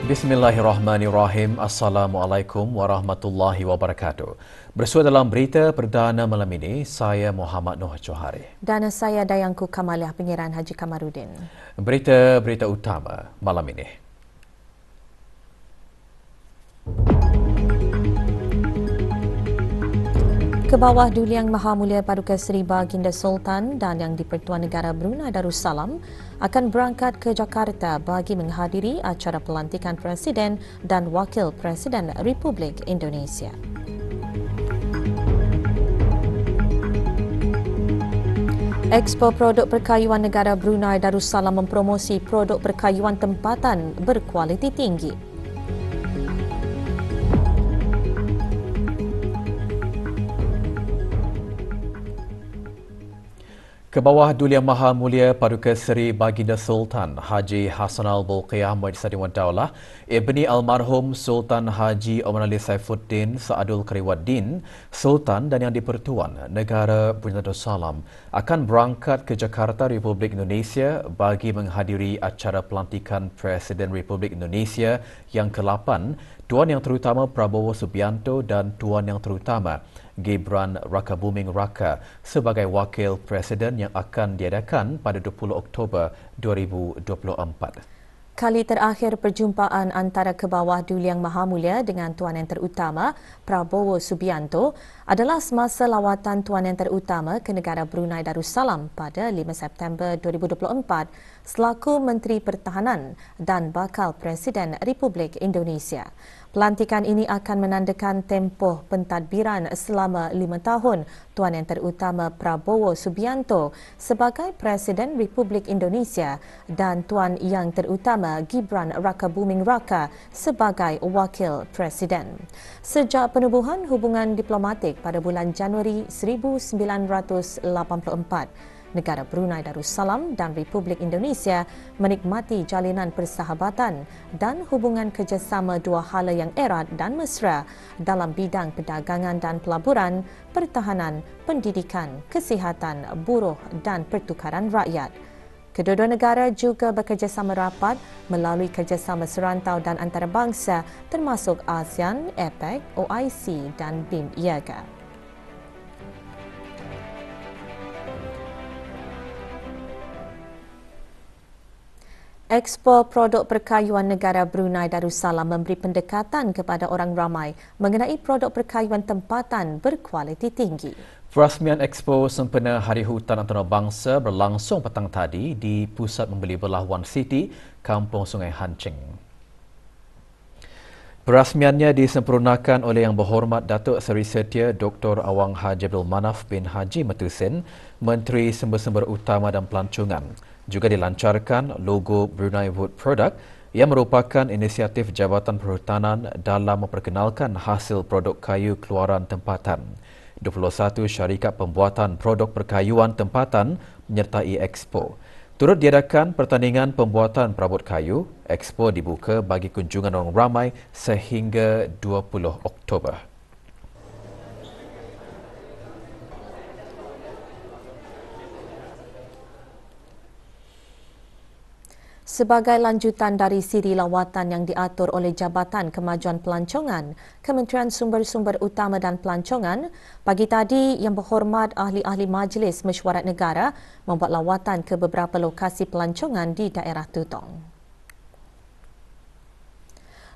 Bismillahirrahmanirrahim. Assalamualaikum warahmatullahi wabarakatuh. Bersua dalam berita perdana malam ini, saya Muhammad Noh Johari. Dan saya Dayangku Kamaliah, Pengiran Haji Kamarudin. Berita utama malam ini. Kebawah Duli Yang Maha Mulia Paduka Seri Baginda Sultan dan Yang di-Pertuan Negara Brunei Darussalam akan berangkat ke Jakarta bagi menghadiri acara pelantikan Presiden dan Wakil Presiden Republik Indonesia. Expo Produk Perkayuan Negara Brunei Darussalam mempromosi produk perkayuan tempatan berkualiti tinggi. Kebawah Duli Yang Maha Mulia Paduka Seri Baginda Sultan Haji Hassanal Bolkiah Muhammad Sadiwan Daulah Ibni Almarhum Sultan Haji Omar Ali Saifuddin Saadul Kariwaddin Sultan dan Yang di-Pertuan Negara Brunei Darussalam akan berangkat ke Jakarta, Republik Indonesia bagi menghadiri acara pelantikan Presiden Republik Indonesia yang ke-8, Tuan Yang Terutama Prabowo Subianto dan Tuan Yang Terutama Gibran Rakabuming Raka sebagai Wakil Presiden yang akan diadakan pada 20 Oktober 2024. Kali terakhir perjumpaan antara Kebawah Duli Yang Maha Mulia dengan Tuan Yang Terutama Prabowo Subianto adalah semasa lawatan Tuan Yang Terutama ke negara Brunei Darussalam pada 5 September 2024 selaku Menteri Pertahanan dan bakal Presiden Republik Indonesia. Pelantikan ini akan menandakan tempoh pentadbiran selama 5 tahun Tuan Yang Terutama Prabowo Subianto sebagai Presiden Republik Indonesia dan Tuan Yang Terutama Gibran Rakabuming Raka sebagai Wakil Presiden. Sejak penubuhan hubungan diplomatik pada bulan Januari 1984, negara Brunei Darussalam dan Republik Indonesia menikmati jalinan persahabatan dan hubungan kerjasama dua hala yang erat dan mesra dalam bidang perdagangan dan pelaburan, pertahanan, pendidikan, kesihatan, buruh dan pertukaran rakyat. Kedua-dua negara juga bekerjasama rapat melalui kerjasama serantau dan antarabangsa termasuk ASEAN, APEC, OIC dan BIM IAGA. Expo Produk Perkayuan Negara Brunei Darussalam memberi pendekatan kepada orang ramai mengenai produk perkayuan tempatan berkualiti tinggi. Perasmian Expo sempena Hari Hutan Antarabangsa berlangsung petang tadi di Pusat Membeli Belah One City, Kampung Sungai Hancing. Perasmiannya disempurnakan oleh Yang Berhormat Datuk Seri Setia Dr. Awang Haji Abdul Manaf bin Haji Matusin, Menteri Sumber-Sumber Utama dan Pelancongan. Juga dilancarkan logo Brunei Wood Product yang merupakan inisiatif Jabatan Perhutanan dalam memperkenalkan hasil produk kayu keluaran tempatan. 21 syarikat pembuatan produk perkayuan tempatan menyertai Expo. Turut diadakan pertandingan pembuatan perabot kayu. Expo dibuka bagi kunjungan orang ramai sehingga 20 Oktober. Sebagai lanjutan dari siri lawatan yang diatur oleh Jabatan Kemajuan Pelancongan, Kementerian Sumber-Sumber Utama dan Pelancongan, pagi tadi Yang Berhormat Ahli-Ahli Majlis Mesyuarat Negara membuat lawatan ke beberapa lokasi pelancongan di daerah Tutong.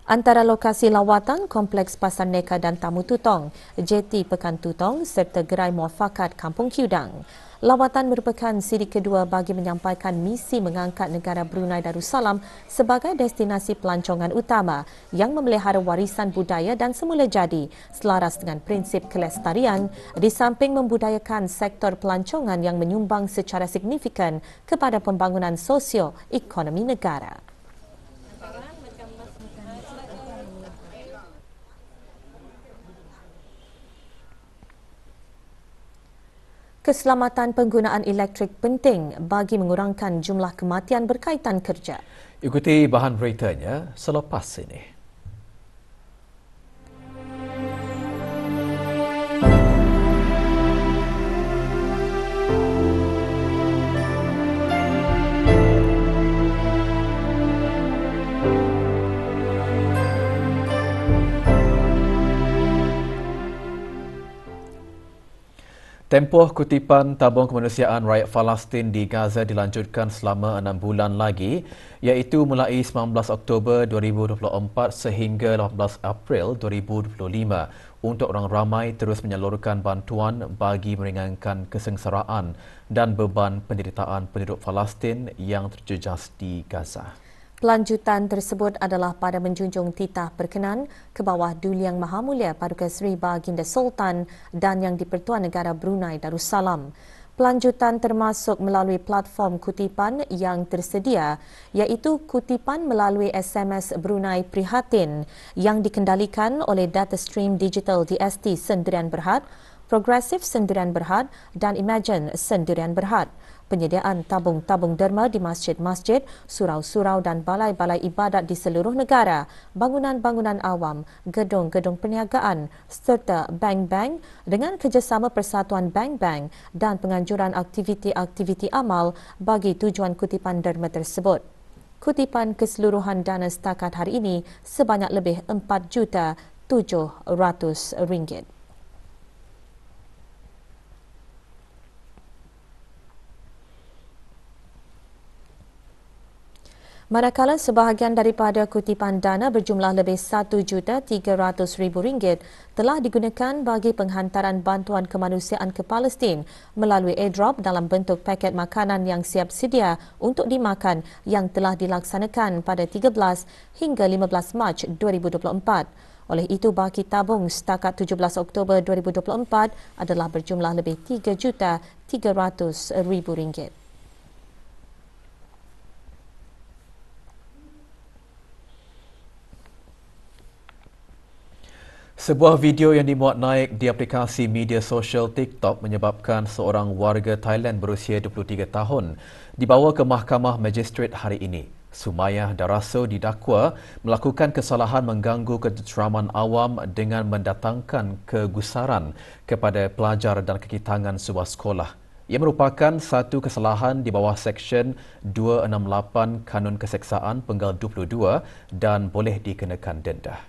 Antara lokasi lawatan, Kompleks Pasar Neka dan Tamu Tutong, Jeti Pekan Tutong serta Gerai Muafakat Kampung Kiudang. Lawatan merupakan siri kedua bagi menyampaikan misi mengangkat negara Brunei Darussalam sebagai destinasi pelancongan utama yang memelihara warisan budaya dan semula jadi selaras dengan prinsip kelestarian di samping membudayakan sektor pelancongan yang menyumbang secara signifikan kepada pembangunan sosio-ekonomi negara. Keselamatan penggunaan elektrik penting bagi mengurangkan jumlah kematian berkaitan kerja. Ikuti bahan beritanya selepas ini. Tempoh kutipan tabung kemanusiaan rakyat Palestin di Gaza dilanjutkan selama 6 bulan lagi, iaitu mulai 19 Oktober 2024 sehingga 18 April 2025 untuk orang ramai terus menyalurkan bantuan bagi meringankan kesengsaraan dan beban penderitaan penduduk Palestin yang terjejas di Gaza. Pelanjutan tersebut adalah pada menjunjung titah berkenan ke bawah Duli Yang Maha Mulia Paduka Seri Baginda Sultan dan Yang di-Pertuan Negara Brunei Darussalam. Pelanjutan termasuk melalui platform kutipan yang tersedia, iaitu kutipan melalui SMS Brunei Prihatin yang dikendalikan oleh Data Stream Digital DST Sendirian Berhad, Progresif Sendirian Berhad dan Imagine Sendirian Berhad. Penyediaan tabung-tabung derma di masjid-masjid, surau-surau dan balai-balai ibadat di seluruh negara, bangunan-bangunan awam, gedung-gedung perniagaan serta bank-bank dengan kerjasama Persatuan Bank-Bank dan penganjuran aktiviti-aktiviti amal bagi tujuan kutipan derma tersebut. Kutipan keseluruhan dana setakat hari ini sebanyak lebih RM4,700,000. Manakala sebahagian daripada kutipan dana berjumlah lebih RM1,300,000 telah digunakan bagi penghantaran bantuan kemanusiaan ke Palestin melalui airdrop dalam bentuk paket makanan yang siap sedia untuk dimakan yang telah dilaksanakan pada 13 hingga 15 Mac 2024. Oleh itu, baki tabung setakat 17 Oktober 2024 adalah berjumlah lebih RM3,300,000. Sebuah video yang dimuat naik di aplikasi media sosial TikTok menyebabkan seorang warga Thailand berusia 23 tahun dibawa ke Mahkamah Magistrate hari ini. Sumayah Daraso didakwa melakukan kesalahan mengganggu ketenteraman awam dengan mendatangkan kegusaran kepada pelajar dan kekitangan sebuah sekolah. Ia merupakan satu kesalahan di bawah Seksyen 268 Kanun Keseksaan Penggal 22 dan boleh dikenakan denda.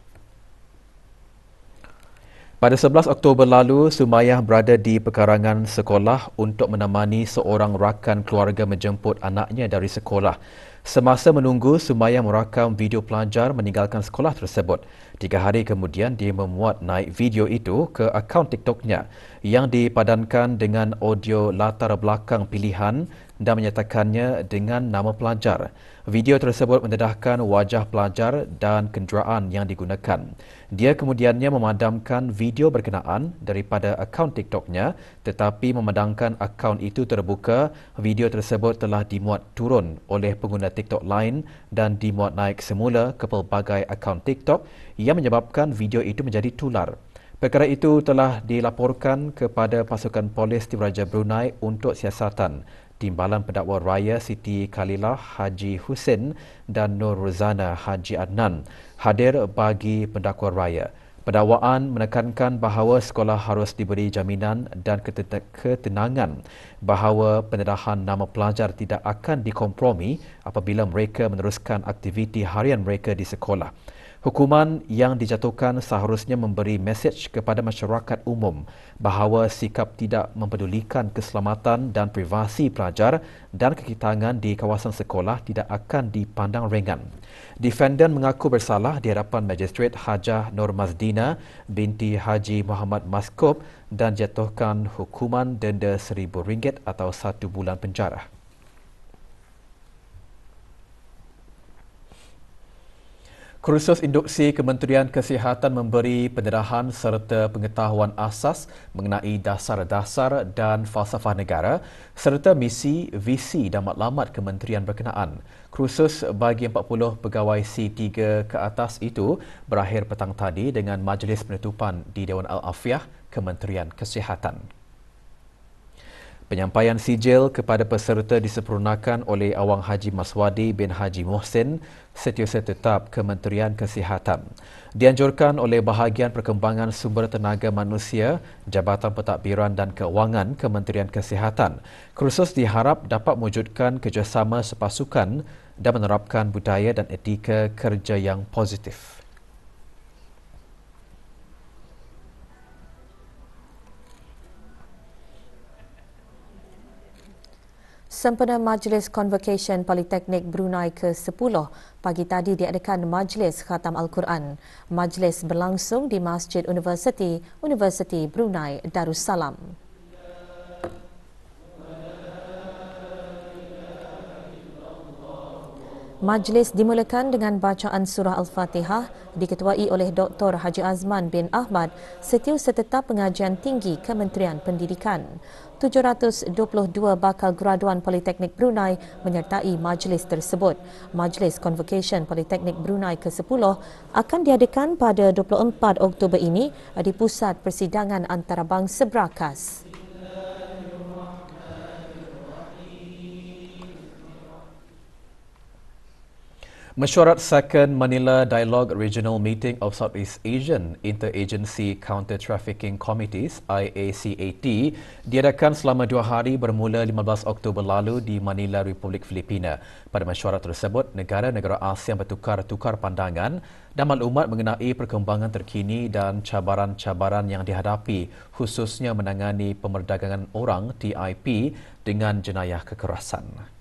Pada 11 Oktober lalu, Sumayah berada di pekarangan sekolah untuk menemani seorang rakan keluarga menjemput anaknya dari sekolah. Semasa menunggu, Sumayah merakam video pelajar meninggalkan sekolah tersebut. 3 hari kemudian, dia memuat naik video itu ke akaun TikToknya yang dipadankan dengan audio latar belakang pilihan dan menyatakannya dengan nama pelajar. Video tersebut mendedahkan wajah pelajar dan kenderaan yang digunakan. Dia kemudiannya memadamkan video berkenaan daripada akaun TikToknya, tetapi memandangkan akaun itu terbuka, video tersebut telah dimuat turun oleh pengguna TikTok lain dan dimuat naik semula ke pelbagai akaun TikTok yang menyebabkan video itu menjadi tular. Perkara itu telah dilaporkan kepada pasukan polis Diraja Brunei untuk siasatan. Timbalan Pendakwa Raya Siti Khalilah Haji Hussein dan Nur Rozana Haji Adnan hadir bagi pendakwa raya. Pendakwaan menekankan bahawa sekolah harus diberi jaminan dan ketenangan bahawa pendedahan nama pelajar tidak akan dikompromi apabila mereka meneruskan aktiviti harian mereka di sekolah. Hukuman yang dijatuhkan seharusnya memberi mesej kepada masyarakat umum bahawa sikap tidak mempedulikan keselamatan dan privasi pelajar dan kekitangan di kawasan sekolah tidak akan dipandang ringan. Defendant mengaku bersalah di hadapan Magistrate Hajah Nur Mazdina binti Haji Muhammad Maskub dan jatuhkan hukuman denda RM1,000 atau 1 bulan penjara. Kursus induksi Kementerian Kesihatan memberi pendedahan serta pengetahuan asas mengenai dasar-dasar dan falsafah negara serta misi, visi dan matlamat kementerian berkenaan. Kursus bagi 40 pegawai C3 ke atas itu berakhir petang tadi dengan majlis penutupan di Dewan Al-Afiah Kementerian Kesihatan. Penyampaian sijil kepada peserta disempurnakan oleh Awang Haji Maswadi bin Haji Mohsin, Setiausaha Tetap Kementerian Kesihatan. Dianjurkan oleh Bahagian Perkembangan Sumber Tenaga Manusia, Jabatan Pentadbiran dan Keuangan Kementerian Kesihatan. Kursus diharap dapat mewujudkan kerjasama sepasukan dan menerapkan budaya dan etika kerja yang positif. Sempena Majlis Convocation Politeknik Brunei ke-10, pagi tadi diadakan Majlis Khatam Al-Quran. Majlis berlangsung di Masjid Universiti Brunei Darussalam. Majlis dimulakan dengan bacaan surah Al-Fatihah diketuai oleh Dr. Haji Azman bin Ahmad, Setiausaha Tetap Pengajian Tinggi Kementerian Pendidikan. 722 bakal graduan Politeknik Brunei menyertai majlis tersebut. Majlis Convocation Politeknik Brunei ke-10 akan diadakan pada 24 Oktober ini di Pusat Persidangan Antarabangsa Brakas. Mesyuarat Second Manila Dialogue Regional Meeting of Southeast Asian Interagency Counter-Trafficking Committees IACAT diadakan selama 2 hari bermula 15 Oktober lalu di Manila, Republik Filipina. Pada mesyuarat tersebut, negara-negara ASEAN bertukar-tukar pandangan dan maklumat mengenai perkembangan terkini dan cabaran-cabaran yang dihadapi, khususnya menangani pemerdagangan orang TIP dengan jenayah kekerasan.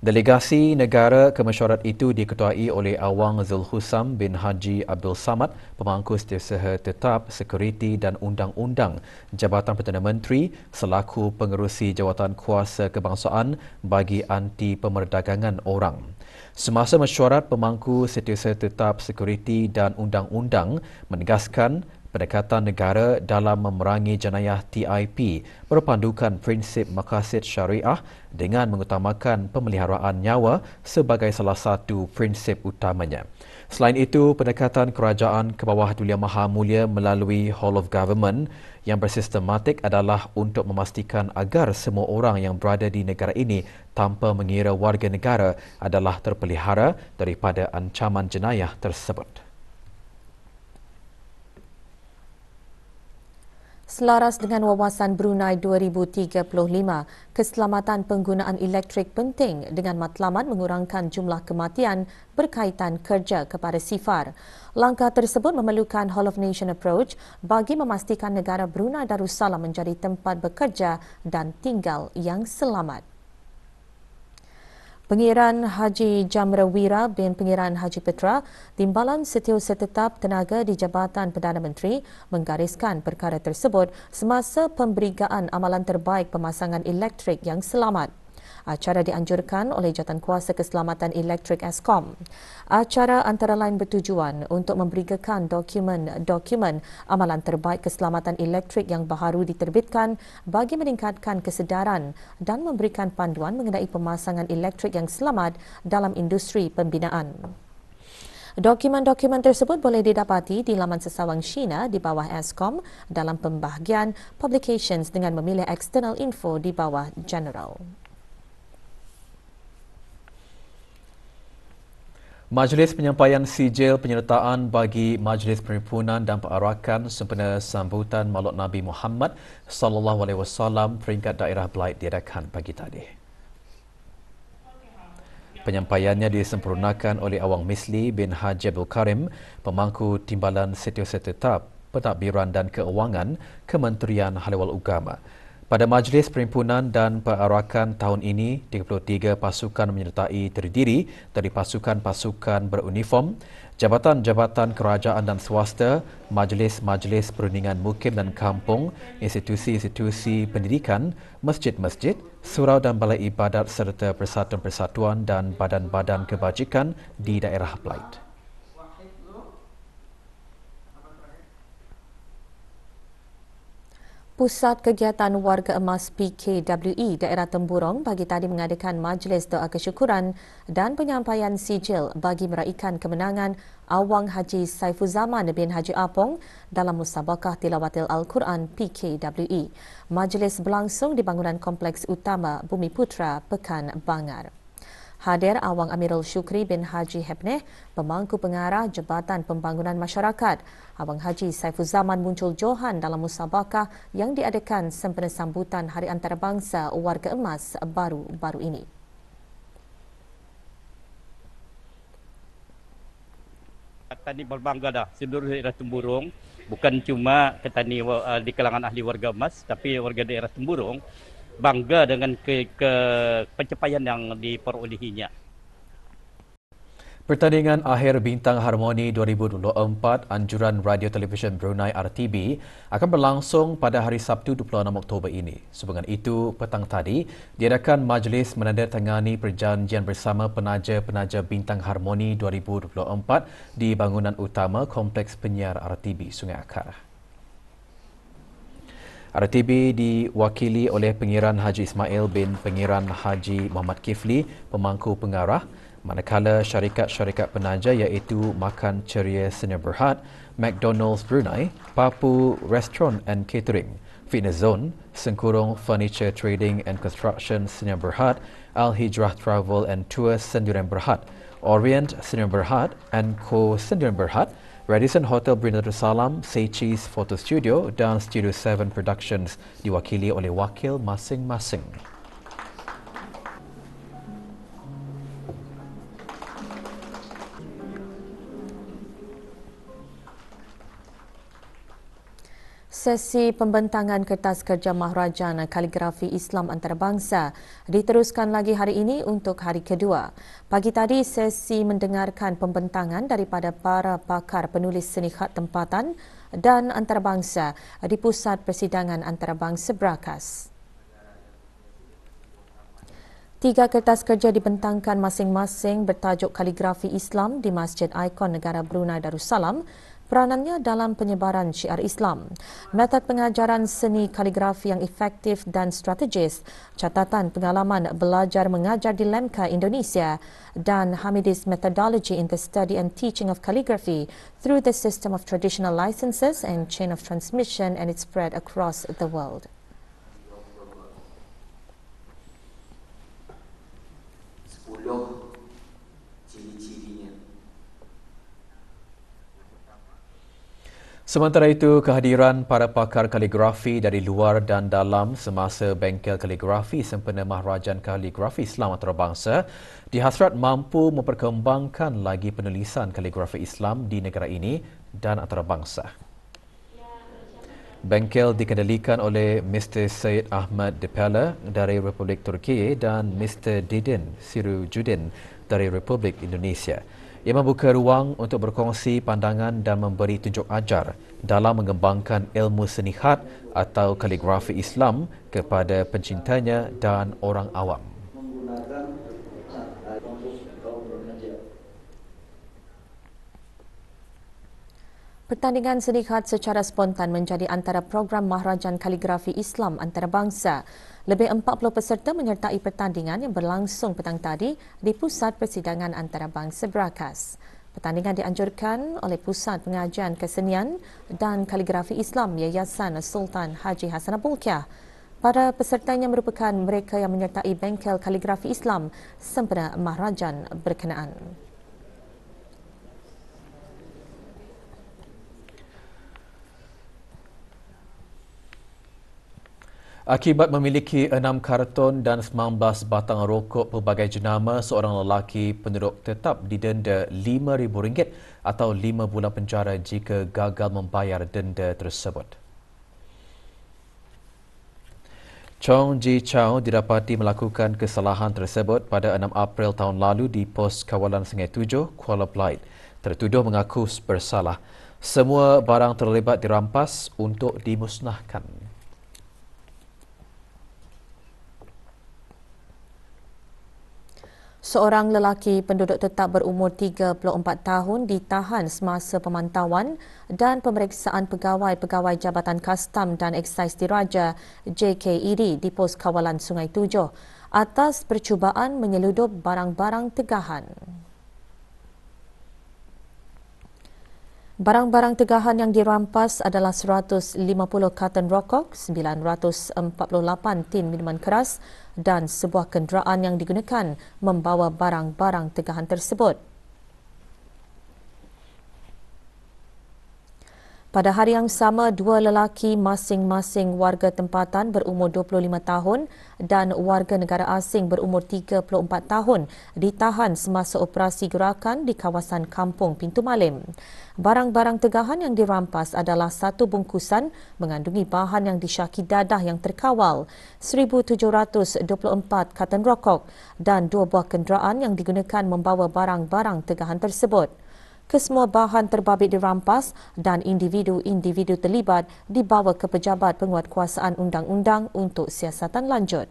Delegasi negara ke mesyuarat itu diketuai oleh Awang Zulhusam bin Haji Abdul Samad, Pemangku Setiausaha Tetap Sekuriti dan Undang-Undang Jabatan Perdana Menteri selaku pengerusi Jawatan Kuasa Kebangsaan bagi Anti Pemerdagangan Orang. Semasa mesyuarat, Pemangku Setiausaha Tetap Sekuriti dan Undang-Undang menegaskan pendekatan negara dalam memerangi jenayah TIP berpandukan prinsip maqasid syariah dengan mengutamakan pemeliharaan nyawa sebagai salah satu prinsip utamanya. Selain itu, pendekatan kerajaan ke bawah Duli Yang Maha Mulia melalui Whole of Government yang bersistematik adalah untuk memastikan agar semua orang yang berada di negara ini tanpa mengira warga negara adalah terpelihara daripada ancaman jenayah tersebut. Selaras dengan Wawasan Brunei 2035, keselamatan penggunaan elektrik penting dengan matlamat mengurangkan jumlah kematian berkaitan kerja kepada sifar. Langkah tersebut memerlukan Whole of Nation approach bagi memastikan negara Brunei Darussalam menjadi tempat bekerja dan tinggal yang selamat. Pengiran Haji Jamrawira bin Pengiran Haji Petra, Timbalan Setiausaha Tetap Tenaga di Jabatan Perdana Menteri menggariskan perkara tersebut semasa pemberigaan amalan terbaik pemasangan elektrik yang selamat. Acara dianjurkan oleh Jawatankuasa Keselamatan Elektrik Eskom. Acara antara lain bertujuan untuk memberikan dokumen amalan terbaik keselamatan elektrik yang baharu diterbitkan bagi meningkatkan kesedaran dan memberikan panduan mengenai pemasangan elektrik yang selamat dalam industri pembinaan. Dokumen-dokumen tersebut boleh didapati di laman sesawang Shina di bawah Eskom dalam pembahagian Publications dengan memilih External Info di bawah General. Majlis penyampaian sijil penyertaan bagi Majlis Perhimpunan dan Perarakan sempena sambutan Maulid Nabi Muhammad SAW peringkat daerah Belait diadakan pagi tadi. Penyampaiannya disempurnakan oleh Awang Misli bin Haji Abdul Karim, Pemangku Timbalan Setiausaha Tetap Pentadbiran dan Keuangan Kementerian Haliwal Ugama. Pada Majlis Perhimpunan dan Perarakan tahun ini, 33 pasukan menyertai terdiri dari pasukan-pasukan beruniform, jabatan-jabatan kerajaan dan swasta, majlis-majlis perundingan mukim dan kampung, institusi-institusi pendidikan, masjid-masjid, surau dan balai ibadat serta persatuan-persatuan dan badan-badan kebajikan di daerah Belait. Pusat Kegiatan Warga Emas PKWE Daerah Temburong pagi tadi mengadakan majlis doa kesyukuran dan penyampaian sijil bagi meraikan kemenangan Awang Haji Saifuzaman bin Haji Apong dalam Musabaqah Tilawatil Al-Quran PKWE. Majlis berlangsung di bangunan Kompleks Utama Bumi Putra, Pekan Bangar. Hadir Awang Amirul Syukri bin Haji Hebneh, pemangku pengarah Jabatan Pembangunan Masyarakat. Awang Haji Saifuzaman muncul johan dalam musabaqah yang diadakan sempena sambutan Hari Antarabangsa Warga Emas baru-baru ini. Petani berbangga dah seluruh daerah Temburong, bukan cuma petani di kalangan ahli warga emas, tapi warga daerah Temburong bangga dengan pencapaian yang diperolehinya. Pertandingan akhir Bintang Harmoni 2024 Anjuran Radio Televisyen Brunei RTB akan berlangsung pada hari Sabtu 26 Oktober ini. Sebagai itu, petang tadi diadakan majlis menandatangani perjanjian bersama penaja-penaja Bintang Harmoni 2024 di bangunan utama Kompleks Penyiar RTB Sungai Akar. RTB diwakili oleh Pengiran Haji Ismail bin Pengiran Haji Muhammad Kifli, pemangku pengarah, manakala syarikat-syarikat penaja iaitu Makan Ceria Sdn Bhd, McDonald's Brunei, Papu Restaurant and Catering, Fitness Zone, Sengkurung Furniture Trading and Construction Sdn Bhd, Al Hijrah Travel and Tours Sdn Bhd, Orient Sdn Bhd and Co Sdn Bhd, Radisson Hotel Brunei Darussalam, Say Cheese Photo Studio dan Studio 7 Productions diwakili oleh wakil masing-masing. Sesi pembentangan kertas kerja Maharajan Kaligrafi Islam Antarabangsa diteruskan lagi hari ini untuk hari kedua. Pagi tadi, sesi mendengarkan pembentangan daripada para pakar penulis seni khat tempatan dan antarabangsa di Pusat Persidangan Antarabangsa Berakas. 3 kertas kerja dibentangkan masing-masing bertajuk Kaligrafi Islam di Masjid Ikon Negara Brunei Darussalam. Peranannya dalam penyebaran syiar Islam, metod pengajaran seni kaligrafi yang efektif dan strategis, catatan pengalaman belajar mengajar di Lemka Indonesia dan Hamidis Methodology in the Study and Teaching of Calligraphy through the system of traditional licenses and chain of transmission and its spread across the world. Sementara itu, kehadiran para pakar kaligrafi dari luar dan dalam semasa bengkel kaligrafi sempena Maharajan Kaligrafi Islam Antarabangsa dihasrat mampu memperkembangkan lagi penulisan kaligrafi Islam di negara ini dan antarabangsa. Bengkel dikendalikan oleh Mr. Syed Ahmad Depala dari Republik Turki dan Mr. Didin Sirujudin dari Republik Indonesia. Ia membuka ruang untuk berkongsi pandangan dan memberi tunjuk ajar dalam mengembangkan ilmu seni khat atau kaligrafi Islam kepada pencintanya dan orang awam. Pertandingan seni khat secara spontan menjadi antara program Maharajan Kaligrafi Islam Antarabangsa. Lebih 40 peserta menyertai pertandingan yang berlangsung petang tadi di Pusat Persidangan Antarabangsa Berakas. Pertandingan dianjurkan oleh Pusat Pengajian Kesenian dan Kaligrafi Islam Yayasan Sultan Haji Hassanal Bolkiah. Para pesertanya merupakan mereka yang menyertai bengkel kaligrafi Islam sempena Maharajan berkenaan. Akibat memiliki 6 karton dan 19 batang rokok pelbagai jenama, seorang lelaki penduduk tetap didenda RM5,000 atau 5 bulan penjara jika gagal membayar denda tersebut. Chong Ji Chow didapati melakukan kesalahan tersebut pada 6 April tahun lalu di Pos Kawalan Sungai Tujuh, Kuala Belait. Tertuduh mengaku bersalah. Semua barang terlibat dirampas untuk dimusnahkan. Seorang lelaki penduduk tetap berumur 34 tahun ditahan semasa pemantauan dan pemeriksaan pegawai-pegawai Jabatan Kastam dan Eksais Diraja JKED di Pos Kawalan Sungai Tujuh atas percubaan menyeludup barang-barang tegahan. Barang-barang tegahan yang dirampas adalah 150 karton rokok, 948 tin minuman keras dan sebuah kenderaan yang digunakan membawa barang-barang tegahan tersebut. Pada hari yang sama, dua lelaki masing-masing warga tempatan berumur 25 tahun dan warga negara asing berumur 34 tahun ditahan semasa operasi gerakan di kawasan Kampung Pintu Malim. Barang-barang tegahan yang dirampas adalah satu bungkusan mengandungi bahan yang disyaki dadah yang terkawal, 1,724 karton rokok dan dua buah kenderaan yang digunakan membawa barang-barang tegahan tersebut. Kesemua bahan terbabit dirampas dan individu-individu terlibat dibawa ke Pejabat Penguatkuasaan Undang-Undang untuk siasatan lanjut.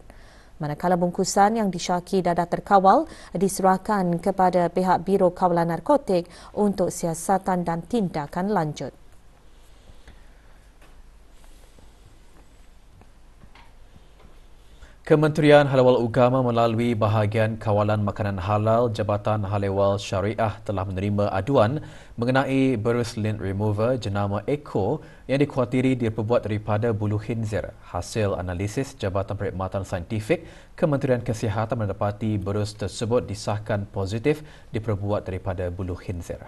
Manakala bungkusan yang disyaki dadah terkawal diserahkan kepada pihak Biro Kawalan Narkotik untuk siasatan dan tindakan lanjut. Kementerian Halal Agama melalui bahagian Kawalan Makanan Halal Jabatan Halal Syariah telah menerima aduan mengenai berus lint remover jenama Eco yang dikhawatiri diperbuat daripada bulu khinzir. Hasil analisis Jabatan Perkhidmatan Saintifik Kementerian Kesihatan mendapati berus tersebut disahkan positif diperbuat daripada bulu khinzir.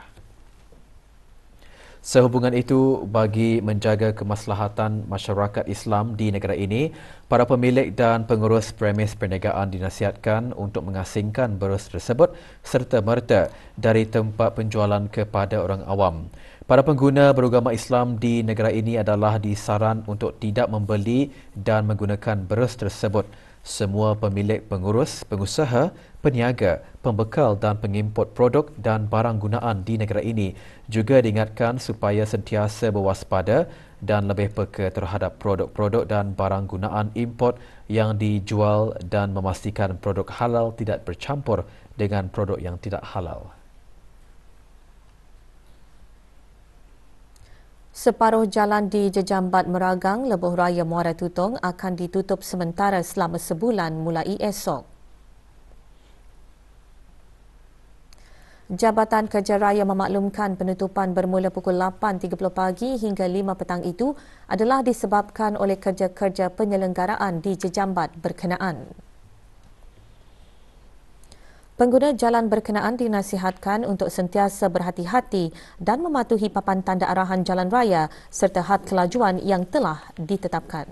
Sehubungan itu, bagi menjaga kemaslahatan masyarakat Islam di negara ini, para pemilik dan pengurus premis perniagaan dinasihatkan untuk mengasingkan berus tersebut serta-merta dari tempat penjualan kepada orang awam. Para pengguna beragama Islam di negara ini adalah disaran untuk tidak membeli dan menggunakan berus tersebut. Semua pemilik pengurus, pengusaha, peniaga, pembekal dan pengimport produk dan barang gunaan di negara ini juga diingatkan supaya sentiasa berwaspada dan lebih peka terhadap produk-produk dan barang gunaan import yang dijual dan memastikan produk halal tidak bercampur dengan produk yang tidak halal. Separuh jalan di Jejambat Meragang, Lebuh Raya Muara Tutong akan ditutup sementara selama sebulan mulai esok. Jabatan Kerja Raya memaklumkan penutupan bermula pukul 8.30 pagi hingga 5 petang itu adalah disebabkan oleh kerja-kerja penyelenggaraan di Jejambat berkenaan. Pengguna jalan berkenaan dinasihatkan untuk sentiasa berhati-hati dan mematuhi papan tanda arahan jalan raya serta had kelajuan yang telah ditetapkan.